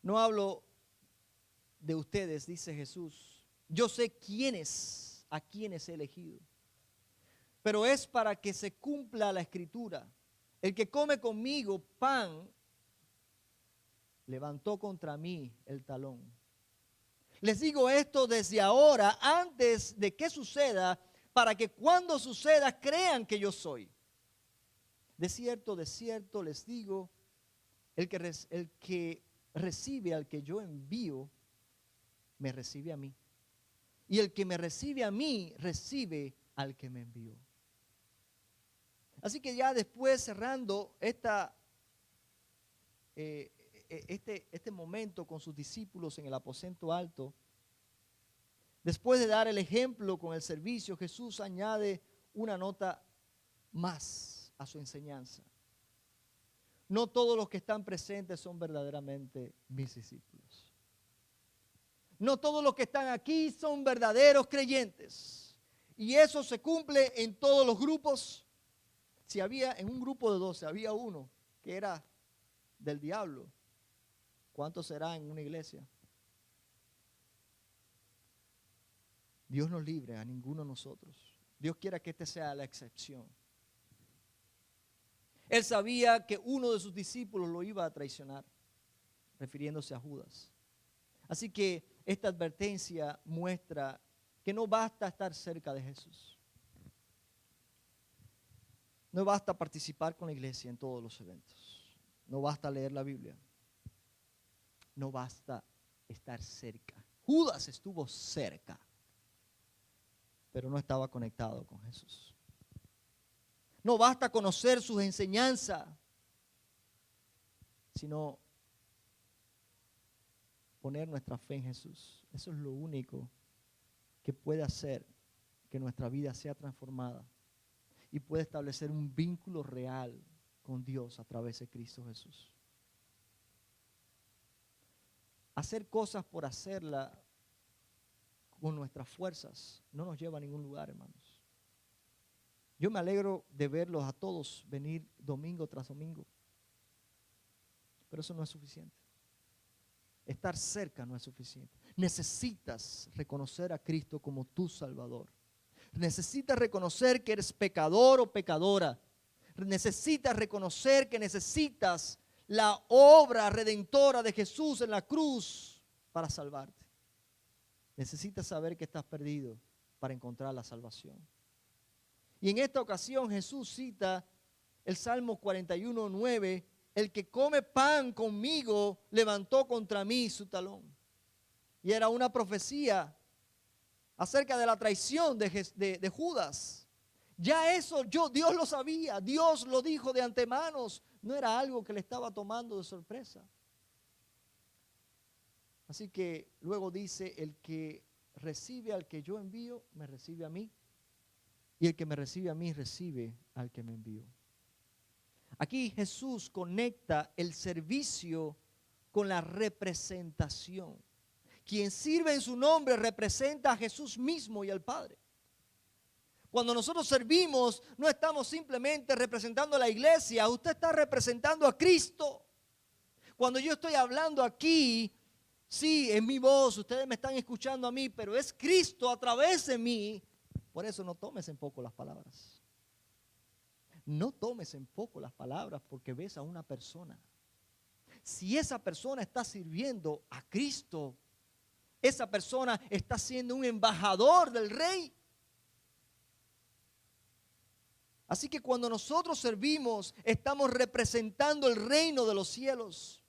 No hablo de ustedes, dice Jesús. Yo sé a quienes he elegido. Pero es para que se cumpla la escritura. El que come conmigo pan, levantó contra mí el talón. Les digo esto desde ahora, antes de que suceda, para que cuando suceda crean que yo soy. De cierto les digo, el que recibe al que yo envío, me recibe a mí. Y el que me recibe a mí, recibe al que me envió. Así que ya después, cerrando este momento con sus discípulos en el aposento alto, después de dar el ejemplo con el servicio, Jesús añade una nota más a su enseñanza. No todos los que están presentes son verdaderamente mis discípulos. No todos los que están aquí son verdaderos creyentes. Y eso se cumple en todos los grupos. Si había en un grupo de 12, había uno que era del diablo, ¿cuántos será en una iglesia? Dios nos libre a ninguno de nosotros. Dios quiera que esta sea la excepción. Él sabía que uno de sus discípulos lo iba a traicionar, refiriéndose a Judas. Así que esta advertencia muestra que no basta estar cerca de Jesús. No basta participar con la iglesia en todos los eventos. No basta leer la Biblia. No basta estar cerca. Judas estuvo cerca, pero no estaba conectado con Jesús. No basta conocer sus enseñanzas, sino poner nuestra fe en Jesús. Eso es lo único que puede hacer que nuestra vida sea transformada y puede establecer un vínculo real con Dios a través de Cristo Jesús. Hacer cosas por hacerla con nuestras fuerzas no nos lleva a ningún lugar, hermanos. Yo me alegro de verlos a todos venir domingo tras domingo, pero eso no es suficiente. Estar cerca no es suficiente. Necesitas reconocer a Cristo como tu Salvador. Necesitas reconocer que eres pecador o pecadora. Necesitas reconocer que necesitas la obra redentora de Jesús en la cruz para salvarte. Necesitas saber que estás perdido para encontrar la salvación. Y en esta ocasión Jesús cita el Salmo 41:9. El que come pan conmigo levantó contra mí su talón. Y era una profecía acerca de la traición de Judas. Ya eso Dios lo sabía, Dios lo dijo de antemano, no era algo que le estaba tomando de sorpresa. Así que luego dice, el que recibe al que yo envío, me recibe a mí, y el que me recibe a mí, recibe al que me envió. Aquí Jesús conecta el servicio con la representación. Quien sirve en su nombre representa a Jesús mismo y al Padre. Cuando nosotros servimos, no estamos simplemente representando a la iglesia, usted está representando a Cristo. Cuando yo estoy hablando aquí, sí, es mi voz, ustedes me están escuchando a mí, pero es Cristo a través de mí. Por eso no tomes en poco las palabras. No tomes en poco las palabras porque ves a una persona. Si esa persona está sirviendo a Cristo, esa persona está siendo un embajador del Rey. Así que cuando nosotros servimos, estamos representando el reino de los cielos.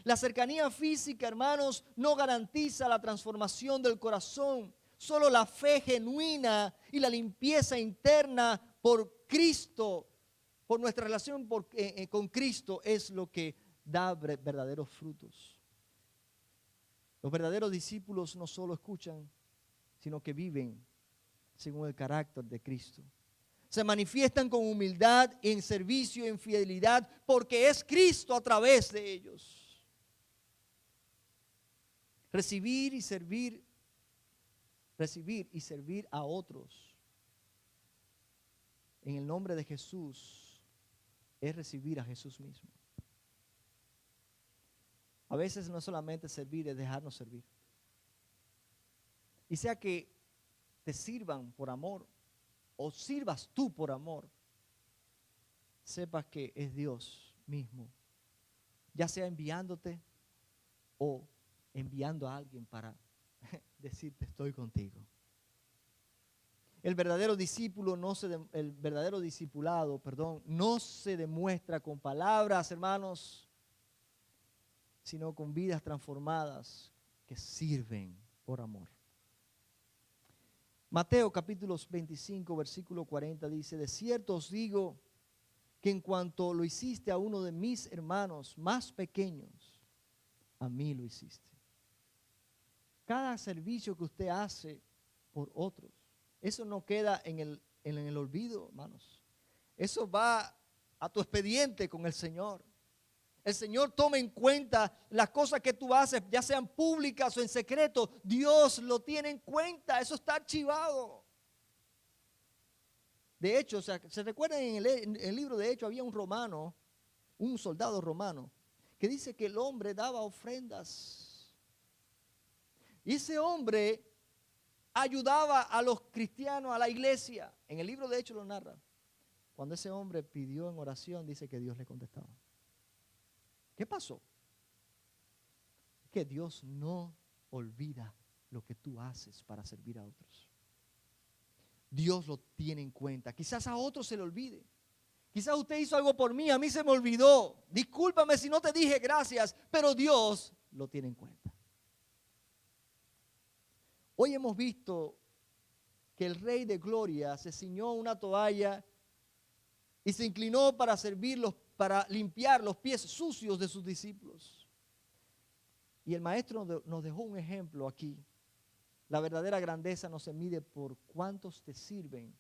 La cercanía física, hermanos, no garantiza la transformación del corazón. Solo la fe genuina y la limpieza interna por Cristo, por nuestra relación con Cristo, es lo que da verdaderos frutos. Los verdaderos discípulos no solo escuchan, sino que viven según el carácter de Cristo. Se manifiestan con humildad, en servicio, en fidelidad, porque es Cristo a través de ellos. Recibir y servir a otros en el nombre de Jesús es recibir a Jesús mismo. A veces no solamente servir, es dejarnos servir. Y sea que te sirvan por amor o sirvas tú por amor, sepas que es Dios mismo, ya sea enviándote o enviando a alguien para decirte estoy contigo. El verdadero discípulado no se demuestra con palabras, hermanos, sino con vidas transformadas que sirven por amor. Mateo capítulo 25, versículo 40 dice: de cierto os digo que en cuanto lo hiciste a uno de mis hermanos más pequeños, a mí lo hiciste. Cada servicio que usted hace por otros, eso no queda en el olvido, hermanos. Eso va a tu expediente con el Señor. El Señor toma en cuenta las cosas que tú haces, ya sean públicas o en secreto. Dios lo tiene en cuenta, eso está archivado. De hecho, ¿se recuerdan en el libro de Hechos había un romano, un soldado romano, que dice que el hombre daba ofrendas. Y ese hombre ayudaba a los cristianos, a la iglesia. En el libro de Hechos lo narra. Cuando ese hombre pidió en oración, dice que Dios le contestaba. ¿Qué pasó? Que Dios no olvida lo que tú haces para servir a otros. Dios lo tiene en cuenta. Quizás a otros se le olvide. Quizás usted hizo algo por mí, a mí se me olvidó. Discúlpame si no te dije gracias, pero Dios lo tiene en cuenta. Hoy hemos visto que el Rey de Gloria se ciñó una toalla y se inclinó para servirlos, para limpiar los pies sucios de sus discípulos. Y el maestro nos dejó un ejemplo aquí. La verdadera grandeza no se mide por cuántos te sirven,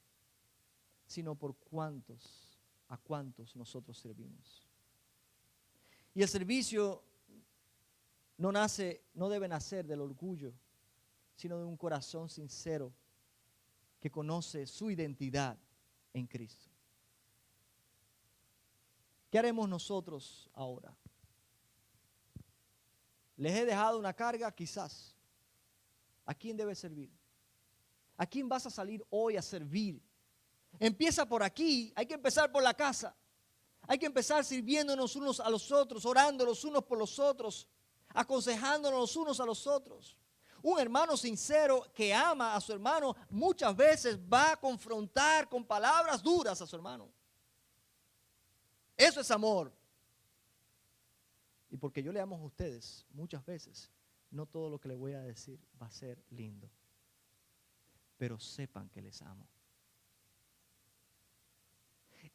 sino por a cuántos nosotros servimos. Y el servicio no debe nacer del orgullo, sino de un corazón sincero que conoce su identidad en Cristo. ¿Qué haremos nosotros ahora? ¿Les he dejado una carga? Quizás. ¿A quién debes servir? ¿A quién vas a salir hoy a servir? Empieza por aquí, hay que empezar por la casa. Hay que empezar sirviéndonos unos a los otros, orando los unos por los otros, aconsejándonos los unos a los otros. Un hermano sincero que ama a su hermano muchas veces va a confrontar con palabras duras a su hermano. Eso es amor. Y porque yo le amo a ustedes, muchas veces, no todo lo que les voy a decir va a ser lindo. Pero sepan que les amo.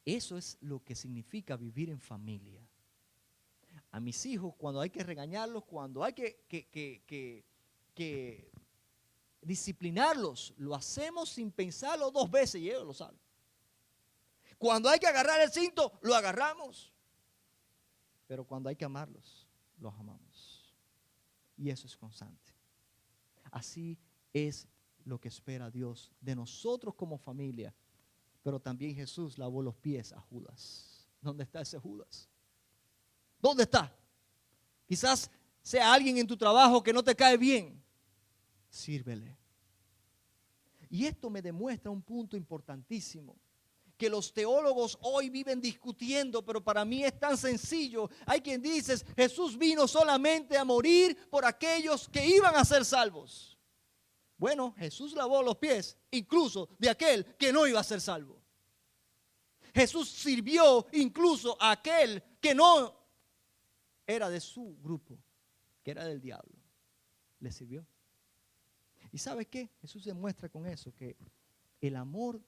Eso es lo que significa vivir en familia. A mis hijos, cuando hay que regañarlos, cuando hay que disciplinarlos, lo hacemos sin pensarlo 2 veces y ellos lo saben. Cuando hay que agarrar el cinto, lo agarramos. Pero cuando hay que amarlos, los amamos. Y eso es constante. Así es lo que espera Dios de nosotros como familia. Pero también Jesús lavó los pies a Judas. ¿Dónde está ese Judas? ¿Dónde está? Quizás sea alguien en tu trabajo que no te cae bien. Sírvele. Y esto me demuestra un punto importantísimo que los teólogos hoy viven discutiendo, pero para mí es tan sencillo. Hay quien dice, Jesús vino solamente a morir por aquellos que iban a ser salvos. Bueno, Jesús lavó los pies incluso de aquel que no iba a ser salvo. Jesús sirvió incluso a aquel que no era de su grupo, que era del diablo. Le sirvió. ¿Y sabe qué? Jesús demuestra con eso que el amor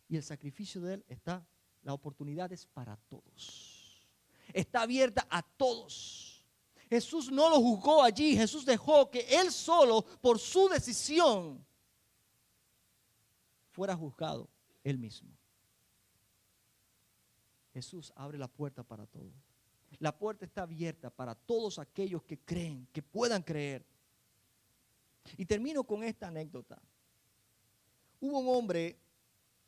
y el sacrificio de Él está, la oportunidad es para todos. Está abierta a todos. Jesús no lo juzgó allí. Jesús dejó que Él solo, por su decisión, fuera juzgado Él mismo. Jesús abre la puerta para todos. La puerta está abierta para todos aquellos que creen, que puedan creer. Y termino con esta anécdota. Hubo un hombre,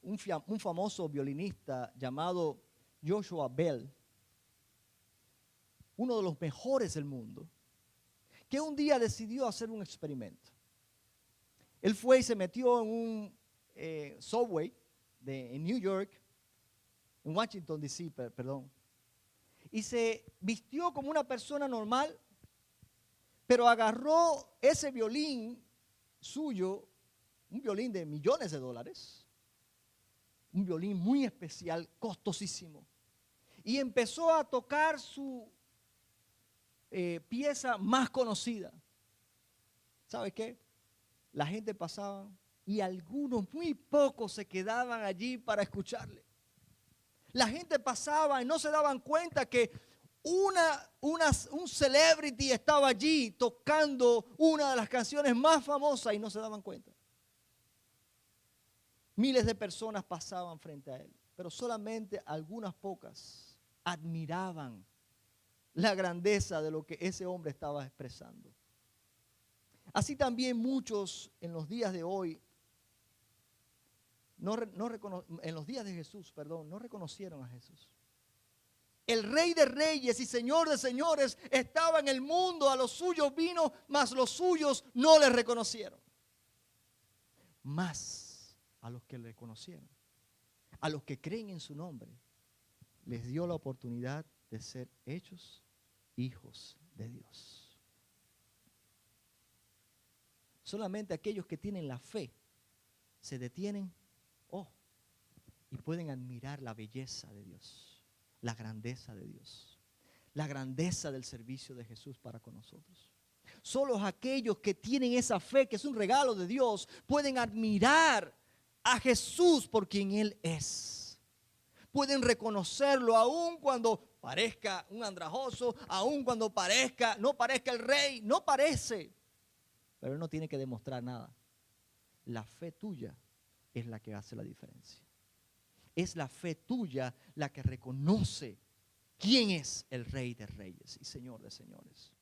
un famoso violinista llamado Joshua Bell, uno de los mejores del mundo, que un día decidió hacer un experimento. Él fue y se metió en un subway en New York, en Washington, D.C., perdón, y se vistió como una persona normal, pero agarró ese violín suyo, un violín de millones de dólares, un violín muy especial, costosísimo, y empezó a tocar su pieza más conocida. ¿Sabe qué? La gente pasaba y algunos, muy pocos, se quedaban allí para escucharle. La gente pasaba y no se daban cuenta que un celebrity estaba allí tocando una de las canciones más famosas y no se daban cuenta. Miles de personas pasaban frente a él, pero solamente algunas pocas admiraban la grandeza de lo que ese hombre estaba expresando. Así también muchos en los días de hoy, en los días de Jesús, perdón, no reconocieron a Jesús. El Rey de Reyes y Señor de Señores estaba en el mundo, a los suyos vino, mas los suyos no le reconocieron. Más a los que le conocieron, a los que creen en su nombre, les dio la oportunidad de ser hechos hijos de Dios. Solamente aquellos que tienen la fe se detienen, y pueden admirar la belleza de Dios, la grandeza de Dios, la grandeza del servicio de Jesús para con nosotros. Solo aquellos que tienen esa fe, que es un regalo de Dios, pueden admirar a Jesús por quien Él es. Pueden reconocerlo aun cuando parezca un andrajoso, aun cuando no parezca el rey, no parece. Pero Él no tiene que demostrar nada. La fe tuya es la que hace la diferencia. Es la fe tuya la que reconoce quién es el Rey de Reyes y Señor de Señores.